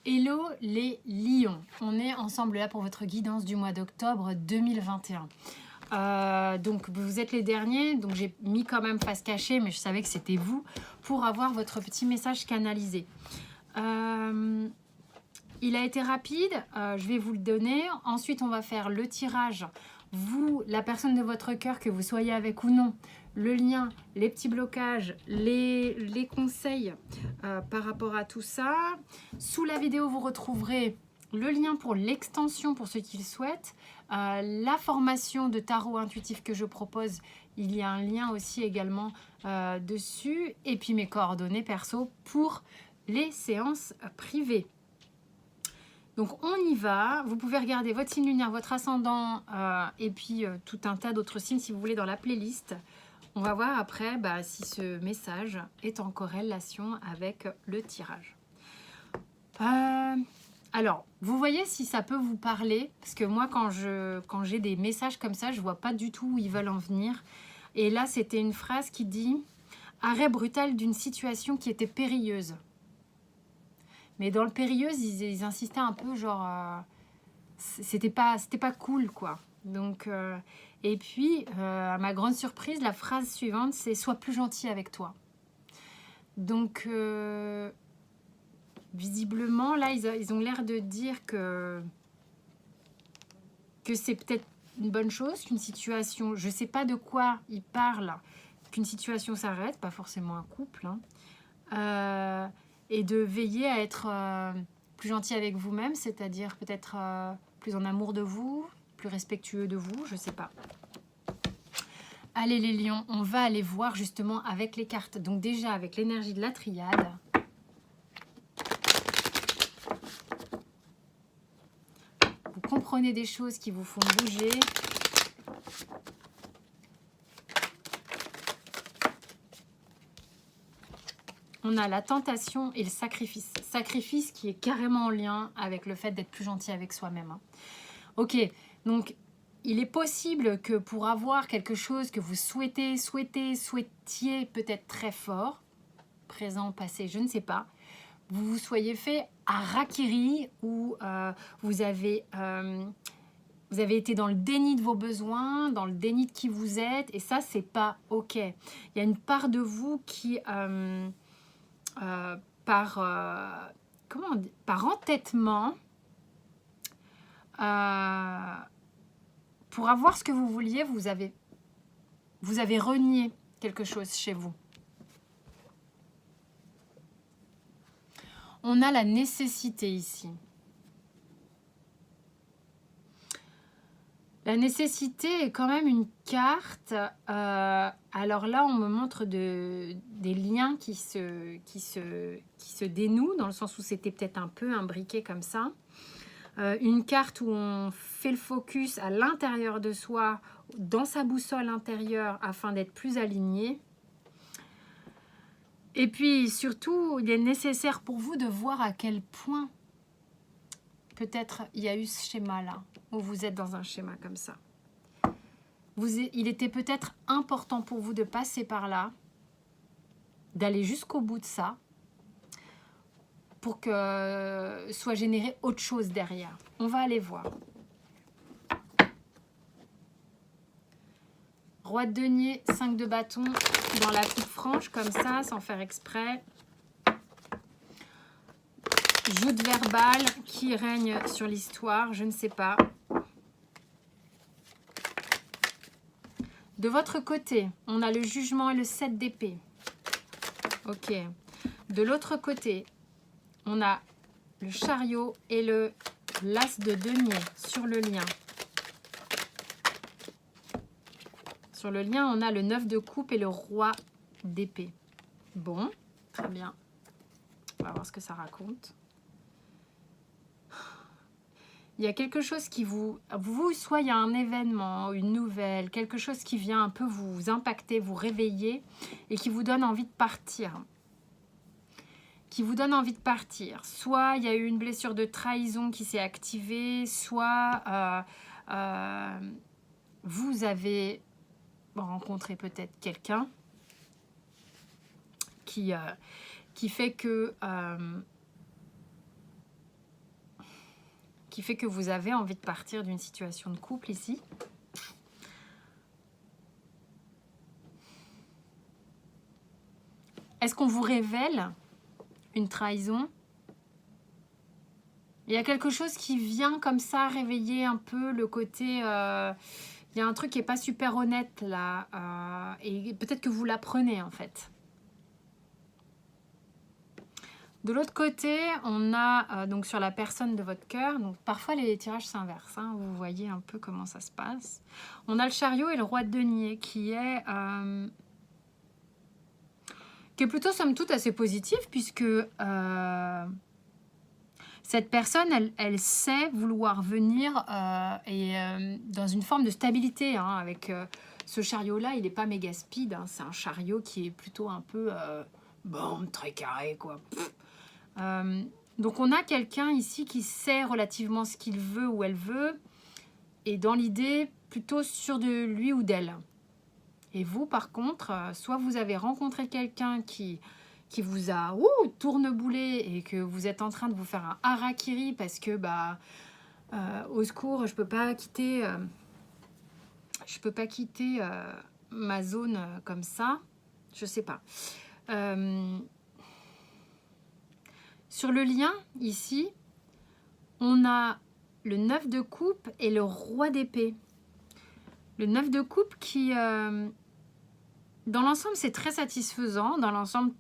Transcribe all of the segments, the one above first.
Hello les lions, on est ensemble là pour votre guidance du mois d'octobre 2021. Donc vous êtes les derniers, donc j'ai mis quand même face cachée, mais je savais que c'était vous, pour avoir votre petit message canalisé. Il a été rapide, je vais vous le donner. Ensuite, on va faire le tirage. Vous, la personne de votre cœur, que vous soyez avec ou non, le lien, les petits blocages, les conseils par rapport à tout ça. Sous la vidéo, vous retrouverez le lien pour l'extension pour ceux qui le souhaitent. La formation de tarot intuitif que je propose, il y a un lien aussi également dessus. Et puis mes coordonnées perso pour les séances privées. Donc on y va, vous pouvez regarder votre signe lunaire, votre ascendant et puis tout un tas d'autres signes si vous voulez dans la playlist. On va voir après si ce message est en corrélation avec le tirage. Alors, vous voyez si ça peut vous parler, parce que moi quand j'ai des messages comme ça, je vois pas du tout où ils veulent en venir. Et là c'était une phrase qui dit « Arrêt brutal d'une situation qui était périlleuse ». Mais dans le périlleuse, ils insistaient un peu, genre, c'était pas cool, quoi. Donc, et puis, à ma grande surprise, la phrase suivante, c'est « Sois plus gentil avec toi ». Donc, visiblement, là, ils ont l'air de dire que c'est peut-être une bonne chose, qu'une situation, je sais pas de quoi ils parlent, qu'une situation s'arrête, pas forcément un couple, hein. Et de veiller à être plus gentil avec vous-même, c'est-à-dire peut-être plus en amour de vous, plus respectueux de vous, je sais pas. Allez les lions, on va aller voir justement avec les cartes. Donc déjà avec l'énergie de la triade. Vous comprenez des choses qui vous font bouger. On a la tentation et le sacrifice. Sacrifice qui est carrément en lien avec le fait d'être plus gentil avec soi-même. Hein. Ok, donc il est possible que pour avoir quelque chose que vous souhaitiez peut-être très fort, présent, passé, je ne sais pas, vous vous soyez fait harakiri ou vous avez été dans le déni de vos besoins, dans le déni de qui vous êtes, et ça, c'est pas ok. Il y a une part de vous qui... par entêtement, pour avoir ce que vous vouliez, vous avez renié quelque chose chez vous. On a la nécessité ici. La nécessité est quand même une carte. Alors là, on me montre des liens qui se dénouent, dans le sens où c'était peut-être un peu imbriqué comme ça. Une carte où on fait le focus à l'intérieur de soi, dans sa boussole intérieure, afin d'être plus aligné. Et puis surtout, il est nécessaire pour vous de voir à quel point peut-être il y a eu ce schéma-là, où vous êtes dans un schéma comme ça. Il était peut-être important pour vous de passer par là, d'aller jusqu'au bout de ça, pour que soit généré autre chose derrière. On va aller voir. Roi de denier, 5 de bâton, dans la coupe franche, comme ça, sans faire exprès. Joute verbale qui règne sur l'histoire, je ne sais pas. De votre côté, on a le jugement et le 7 d'épée. Ok. De l'autre côté, on a le chariot et l'as de denier sur le lien. Sur le lien, on a le 9 de coupe et le roi d'épée. Bon, très bien. On va voir ce que ça raconte. Il y a quelque chose qui soit il y a un événement, une nouvelle, quelque chose qui vient un peu vous impacter, vous réveiller et qui vous donne envie de partir. Soit il y a eu une blessure de trahison qui s'est activée, soit vous avez rencontré peut-être quelqu'un qui fait que qui fait que vous avez envie de partir d'une situation de couple ici. Est-ce qu'on vous révèle une trahison? Il y a quelque chose qui vient comme ça réveiller un peu le côté... il y a un truc qui n'est pas super honnête là. Et peut-être que vous l'apprenez en fait. De l'autre côté, on a donc sur la personne de votre cœur, donc parfois les tirages s'inversent, hein, vous voyez un peu comment ça se passe. On a le chariot et le roi de denier qui est plutôt somme toute assez positif puisque cette personne, elle sait vouloir venir dans une forme de stabilité. Hein, avec ce chariot-là, il n'est pas méga speed, hein, c'est un chariot qui est plutôt un peu bon, très carré quoi. Donc on a quelqu'un ici qui sait relativement ce qu'il veut ou elle veut et dans l'idée plutôt sûr de lui ou d'elle. Et vous par contre, soit vous avez rencontré quelqu'un qui vous a tourneboulé et que vous êtes en train de vous faire un harakiri parce que au secours, je peux pas quitter ma zone comme ça, je sais pas. Sur le lien, ici, on a le 9 de coupe et le roi d'épée. Le 9 de coupe qui, dans l'ensemble, c'est très satisfaisant. Dans l'ensemble,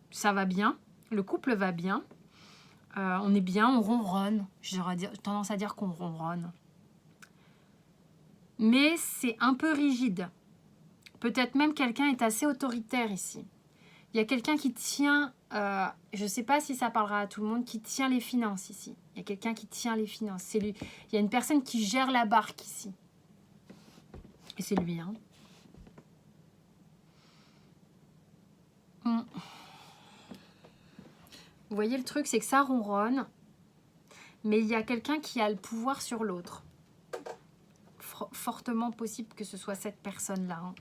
ça va bien. Le couple va bien. On est bien, on ronronne. J'aurais tendance à dire qu'on ronronne. Mais c'est un peu rigide. Peut-être même quelqu'un est assez autoritaire ici. Il y a quelqu'un qui tient, je ne sais pas si ça parlera à tout le monde, qui tient les finances ici. Il y a quelqu'un qui tient les finances. C'est lui. Il y a une personne qui gère la barque ici. Et c'est lui. Hein. Vous voyez le truc, c'est que ça ronronne, mais il y a quelqu'un qui a le pouvoir sur l'autre. Fortement possible que ce soit cette personne-là. Hein.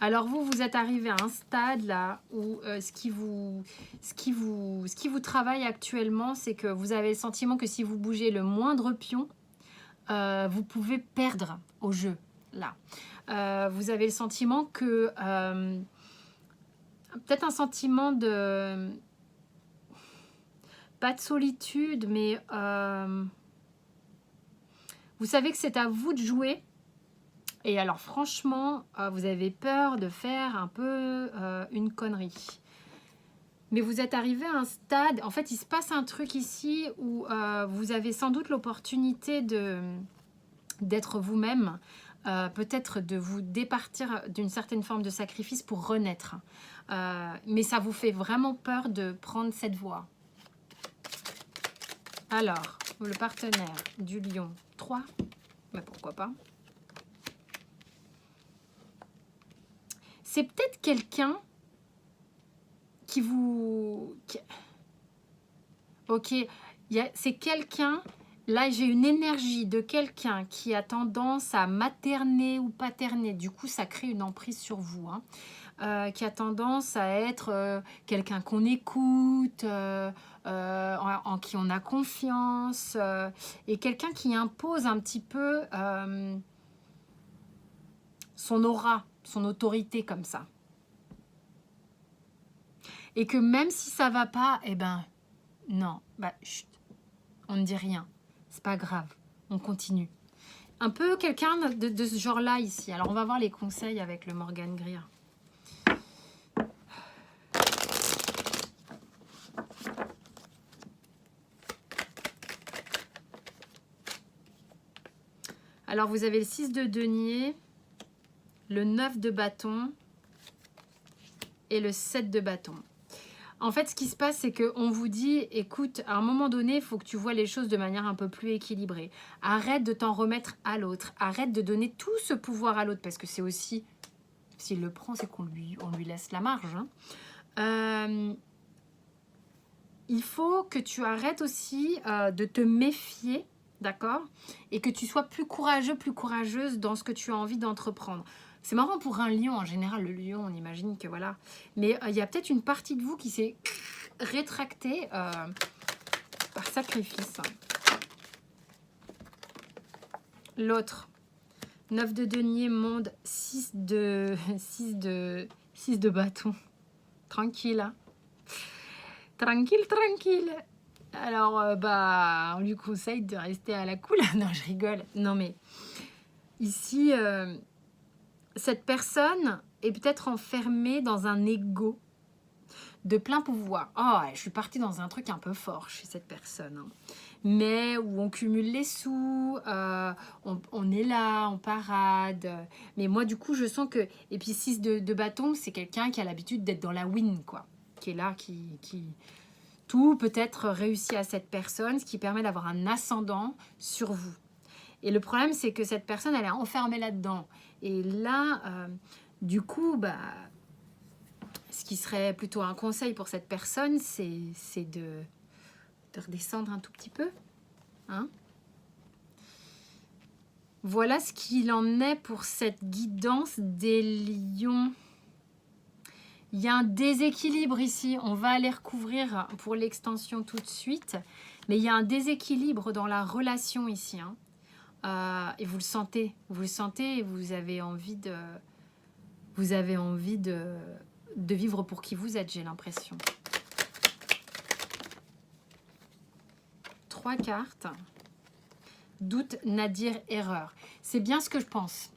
Alors vous êtes arrivé à un stade là où ce qui vous travaille actuellement, c'est que vous avez le sentiment que si vous bougez le moindre pion, vous pouvez perdre au jeu. Là, vous avez le sentiment que peut-être un sentiment de pas de solitude, mais vous savez que c'est à vous de jouer. Et alors franchement, vous avez peur de faire un peu une connerie. Mais vous êtes arrivé à un stade, en fait il se passe un truc ici où vous avez sans doute l'opportunité d'être vous-même, peut-être de vous départir d'une certaine forme de sacrifice pour renaître. Mais ça vous fait vraiment peur de prendre cette voie. Alors, le partenaire du lion 3, mais pourquoi pas. C'est peut-être quelqu'un qui vous... Ok, c'est quelqu'un... Là, j'ai une énergie de quelqu'un qui a tendance à materner ou paterner. Du coup, ça crée une emprise sur vous. Hein. Qui a tendance à être quelqu'un qu'on écoute, en qui on a confiance. Et quelqu'un qui impose un petit peu son aura, son autorité comme ça. Et que même si ça va pas, eh ben, non, chut, on ne dit rien. C'est pas grave, on continue. Un peu quelqu'un de ce genre-là ici. Alors, on va voir les conseils avec le Morgan Greer. Alors, vous avez le 6 de denier, le 9 de bâton et le 7 de bâton. En fait, ce qui se passe, c'est qu'on vous dit, écoute, à un moment donné, il faut que tu vois les choses de manière un peu plus équilibrée. Arrête de t'en remettre à l'autre. Arrête de donner tout ce pouvoir à l'autre. Parce que c'est aussi, s'il le prend, c'est qu'on lui laisse la marge. Hein. Il faut que tu arrêtes aussi de te méfier, d'accord? Et que tu sois plus courageux, plus courageuse dans ce que tu as envie d'entreprendre. C'est marrant pour un lion, en général, le lion, on imagine que voilà. Mais il y a peut-être une partie de vous qui s'est rétracté par sacrifice. L'autre, 9 de denier, monde, 6 de bâton. Tranquille, hein. Tranquille, tranquille. Alors, on lui conseille de rester à la cool. Non, je rigole. Non, mais ici, cette personne est peut-être enfermée dans un ego de plein pouvoir. Oh, je suis partie dans un truc un peu fort chez cette personne. Hein. Mais où on cumule les sous, on est là, on parade. Mais moi, du coup, je sens que... Et puis 6 de bâton, c'est quelqu'un qui a l'habitude d'être dans la win, quoi. Qui est là, qui... Tout peut être réussi à cette personne, ce qui permet d'avoir un ascendant sur vous. Et le problème, c'est que cette personne, elle est enfermée là-dedans. Et là, du coup, ce qui serait plutôt un conseil pour cette personne, c'est de redescendre un tout petit peu. Hein? Voilà ce qu'il en est pour cette guidance des lions. Il y a un déséquilibre ici. On va aller recouvrir pour l'extension tout de suite. Mais il y a un déséquilibre dans la relation ici. Hein. Et vous le sentez. Vous le sentez et vous avez envie de... Vous avez envie de vivre pour qui vous êtes, j'ai l'impression. 3 cartes. Doute, nadir, erreur. C'est bien ce que je pense.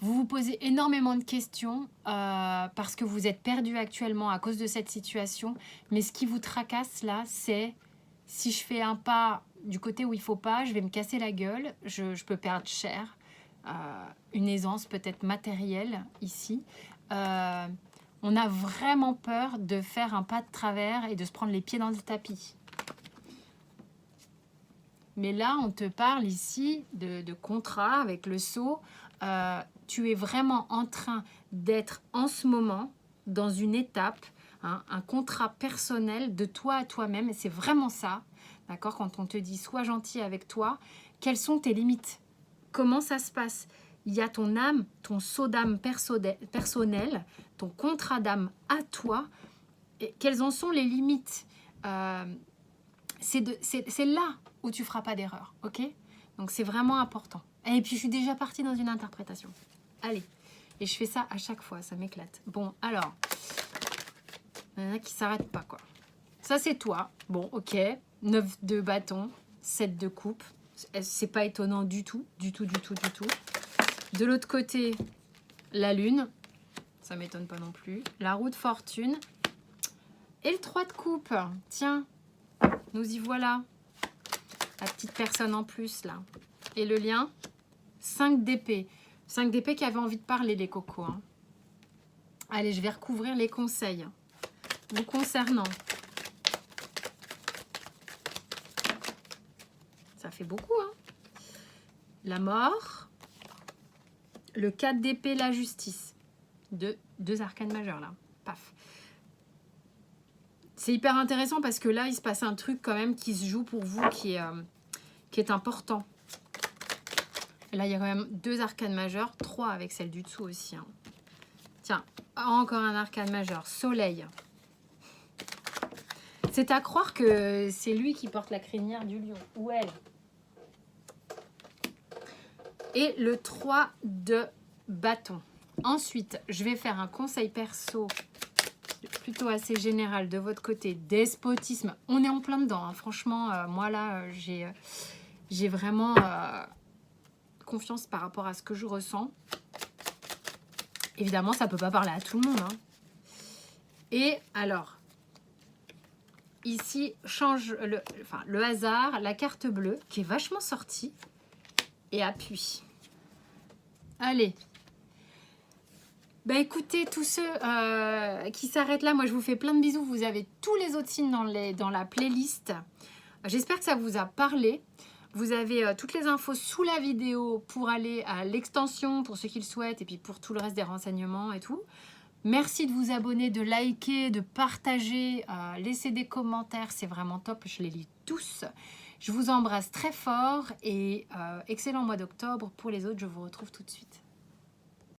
Vous vous posez énormément de questions parce que vous êtes perdu actuellement à cause de cette situation. Mais ce qui vous tracasse là, c'est si je fais un pas du côté où il ne faut pas, je vais me casser la gueule, je peux perdre cher. Une aisance peut-être matérielle ici. On a vraiment peur de faire un pas de travers et de se prendre les pieds dans le tapis. Mais là, on te parle ici de contrat avec le sceau. Tu es vraiment en train d'être en ce moment dans une étape, hein, un contrat personnel de toi à toi-même. Et c'est vraiment ça, d'accord? Quand on te dit « sois gentil avec toi », quelles sont tes limites? Comment ça se passe? Il y a ton âme, ton sceau d'âme personnel, ton contrat d'âme à toi. Et quelles en sont les limites? C'est là où tu ne feras pas d'erreur, ok? Donc c'est vraiment important. Et puis je suis déjà partie dans une interprétation. Allez, et je fais ça à chaque fois, ça m'éclate. Bon, alors, il y en a qui ne s'arrêtent pas, quoi. Ça c'est toi, bon, ok. 9 de bâton, 7 de coupe. C'est pas étonnant du tout, du tout. De l'autre côté, la lune, ça m'étonne pas non plus. La roue de fortune et le 3 de coupe. Tiens, nous y voilà. La petite personne en plus, là. Et le lien, 5 d'épée. 5 d'épée qui avait envie de parler, les cocos. Hein. Allez, je vais recouvrir les conseils vous concernant. Ça fait beaucoup, hein. La mort. Le 4 d'épée, la justice. Deux arcanes majeures, là. Paf. C'est hyper intéressant parce que là, il se passe un truc quand même qui se joue pour vous, qui est important. Et là, il y a quand même 2 arcanes majeures, 3 avec celle du dessous aussi. Hein. Tiens, encore un arcane majeur, soleil. C'est à croire que c'est lui qui porte la crinière du lion, ou elle. Et le 3 de bâton. Ensuite, je vais faire un conseil perso plutôt assez général de votre côté. Despotisme, on est en plein dedans. Hein. Franchement, moi là, j'ai vraiment confiance par rapport à ce que je ressens. Évidemment, ça ne peut pas parler à tout le monde. Hein. Et alors, ici, change le hasard, la carte bleue, qui est vachement sortie. Et appui. Allez. Bah écoutez, tous ceux qui s'arrêtent là, moi je vous fais plein de bisous. Vous avez tous les autres signes dans la playlist. J'espère que ça vous a parlé. Vous avez toutes les infos sous la vidéo pour aller à l'extension pour ceux qui le souhaitent et puis pour tout le reste des renseignements et tout. Merci de vous abonner, de liker, de partager, laisser des commentaires, c'est vraiment top, je les lis tous. Je vous embrasse très fort et excellent mois d'octobre. Pour les autres, je vous retrouve tout de suite.